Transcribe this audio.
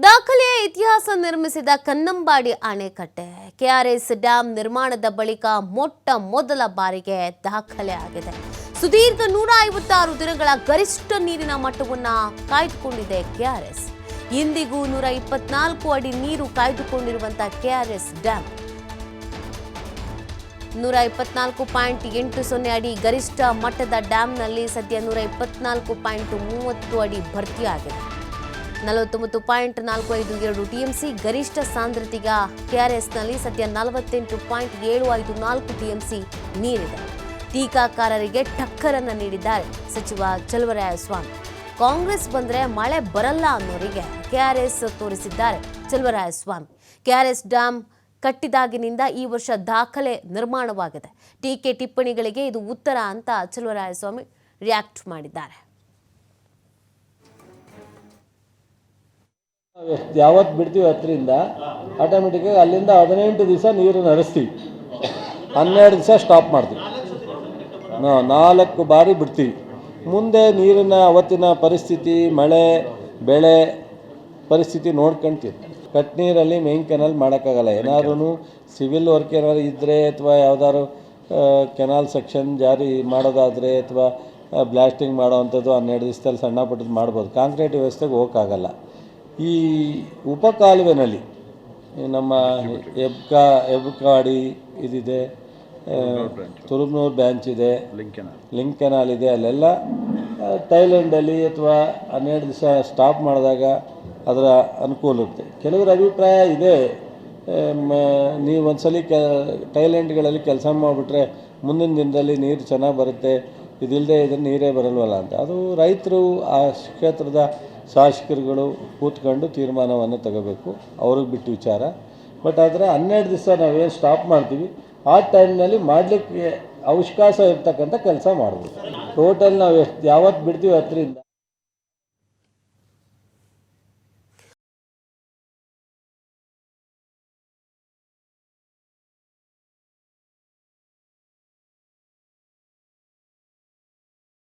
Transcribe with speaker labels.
Speaker 1: ದಾಖಲೆಯ ಇತಿಹಾಸ ನಿರ್ಮಿಸಿದ ಕನ್ನಂಬಾಡಿ ಅಣೆಕಟ್ಟೆ ಕೆಆರ್ಎಸ್ ಡ್ಯಾಂ ನಿರ್ಮಾಣದ ಬಳಿಕ ಮೊಟ್ಟ ಮೊದಲ ಬಾರಿಗೆ ದಾಖಲೆ ಆಗಿದೆ. ಸುದೀರ್ಘ 156 ದಿನಗಳ ಗರಿಷ್ಠ ನೀರಿನ ಮಟ್ಟವನ್ನು ಕಾಯ್ದುಕೊಂಡಿದೆ ಕೆಆರ್ಎಸ್. ಇಂದಿಗೂ 124 ಅಡಿ ನೀರು ಕಾಯ್ದುಕೊಂಡಿರುವಂತಹ ಕೆಆರ್ಎಸ್ ಡ್ಯಾಂ 124.80 ಅಡಿ ಗರಿಷ್ಠ ಮಟ್ಟದ ಡ್ಯಾಂನಲ್ಲಿ ಸದ್ಯ 124.30 ಅಡಿ ಭರ್ತಿಯಾಗಿದೆ. 49.452 ಟಿಎಂಸಿ ಗರಿಷ್ಠ ಸಾಂದ್ರತೆಯ ಕೆಆರ್ಎಸ್ನಲ್ಲಿ ಸದ್ಯ 48.754 ಟಿಎಂಸಿ ನೀರಿದೆ. ಟೀಕಾಕಾರರಿಗೆ ಟಕ್ಕರನ್ನ ನೀಡಿದ್ದಾರೆ ಸಚಿವ ಚಲುವರಾಯಸ್ವಾಮಿ. ಕಾಂಗ್ರೆಸ್ ಬಂದ್ರೆ ಮಳೆ ಬರಲ್ಲ ಅನ್ನೋರಿಗೆ ಕೆಆರ್ಎಸ್ ತೋರಿಸಿದ್ದಾರೆ ಚಲುವರಾಯಸ್ವಾಮಿ. ಕೆಆರ್ಎಸ್ ಡ್ಯಾಂ ಕಟ್ಟಿದಾಗಿನಿಂದ ಈ ವರ್ಷ ದಾಖಲೆ ನಿರ್ಮಾಣವಾಗಿದೆ. ಟೀಕೆ ಟಿಪ್ಪಣಿಗಳಿಗೆ ಇದು ಉತ್ತರ ಅಂತ ಚಲುವರಾಯಸ್ವಾಮಿ ರಿಯಾಕ್ಟ್ ಮಾಡಿದ್ದಾರೆ.
Speaker 2: ಯಾವತ್ತು ಬಿಡ್ತೀವಿ ಹತ್ತರಿಂದ ಆಟೋಮೆಟಿಕ್ಕಾಗಿ ಅಲ್ಲಿಂದ 18 ದಿವಸ ನೀರನ್ನು ಹರಿಸ್ತೀವಿ, 12 ದಿವಸ ಸ್ಟಾಪ್ ಮಾಡ್ತೀವಿ, 4 ಬಾರಿ ಬಿಡ್ತೀವಿ. ಮುಂದೆ ನೀರಿನ ಅವತ್ತಿನ ಪರಿಸ್ಥಿತಿ, ಮಳೆ ಬೆಳೆ ಪರಿಸ್ಥಿತಿ ನೋಡ್ಕೊಳ್ತೀವಿ. ಕಟ್ ನೀರಲ್ಲಿ ಮೇನ್ ಕೆನಾಲ್ ಮಾಡೋಕ್ಕಾಗಲ್ಲ. ಏನಾದ್ರೂ ಸಿವಿಲ್ ವರ್ಕ್ ಏನಾದ್ರು ಇದ್ದರೆ ಅಥವಾ ಯಾವ್ದಾದ್ರು ಕೆನಾಲ್ ಸೆಕ್ಷನ್ ಜಾರಿ ಮಾಡೋದಾದರೆ ಅಥವಾ ಬ್ಲಾಸ್ಟಿಂಗ್ ಮಾಡೋವಂಥದ್ದು 12 ದಿವಸದಲ್ಲಿ ಸಣ್ಣ ಪುಟ್ಟದ್ದು ಮಾಡ್ಬೋದು. ಕಾಂಕ್ರೀಟ್ ವ್ಯವಸ್ಥೆಗೆ ಹೋಗೋಕ್ಕಾಗಲ್ಲ. ಈ ಉಪಕಾಲುವೆನಲ್ಲಿ ನಮ್ಮ ಎಬ್ಕಾಡಿ ಇದಿದೆ, ತುರುಬ್ನೂರು ಬ್ರಾಂಚ್ ಇದೆ, ಲಿಂಕ್ ಕೆನಾಲ್ ಇದೆ. ಅಲ್ಲೆಲ್ಲ ಥೈಲ್ಯಾಂಡಲ್ಲಿ ಅಥವಾ 12 ದಿವಸ ಸ್ಟಾಪ್ ಮಾಡಿದಾಗ ಅದರ ಅನುಕೂಲ ಇರುತ್ತೆ. ಕೆಲವರ ಅಭಿಪ್ರಾಯ ಇದೆ, ನೀವು ಒಂದ್ಸಲಿ ಥೈಲ್ಯಾಂಡ್ಗಳಲ್ಲಿ ಕೆಲಸ ಮಾಡಿಬಿಟ್ರೆ ಮುಂದಿನ ದಿನದಲ್ಲಿ ನೀರು ಚೆನ್ನಾಗಿ ಬರುತ್ತೆ, ಇದಿಲ್ಲದೆ ಇದ್ರೆ ನೀರೇ ಬರಲ್ವಲ್ಲ ಅಂತ. ಅದು ರೈತರು, ಆ ಕ್ಷೇತ್ರದ ಶಾಸಕರುಗಳು ಕೂತ್ಕೊಂಡು ತೀರ್ಮಾನವನ್ನು ತಗೋಬೇಕು, ಅವ್ರಿಗೆ ಬಿಟ್ಟು ವಿಚಾರ. ಬಟ್ ಆದರೆ 12 ದಿವಸ ನಾವೇನು ಸ್ಟಾಪ್ ಮಾಡ್ತೀವಿ ಆ ಟೈಮ್ನಲ್ಲಿ ಮಾಡಲಿಕ್ಕೆ ಅವಕಾಶ ಇರ್ತಕ್ಕಂಥ ಕೆಲಸ ಮಾಡ್ಬೋದು. ಟೋಟಲ್ ನಾವು ಯಾವತ್ತು ಬಿಡ್ತೀವಿ 10ರಿಂದ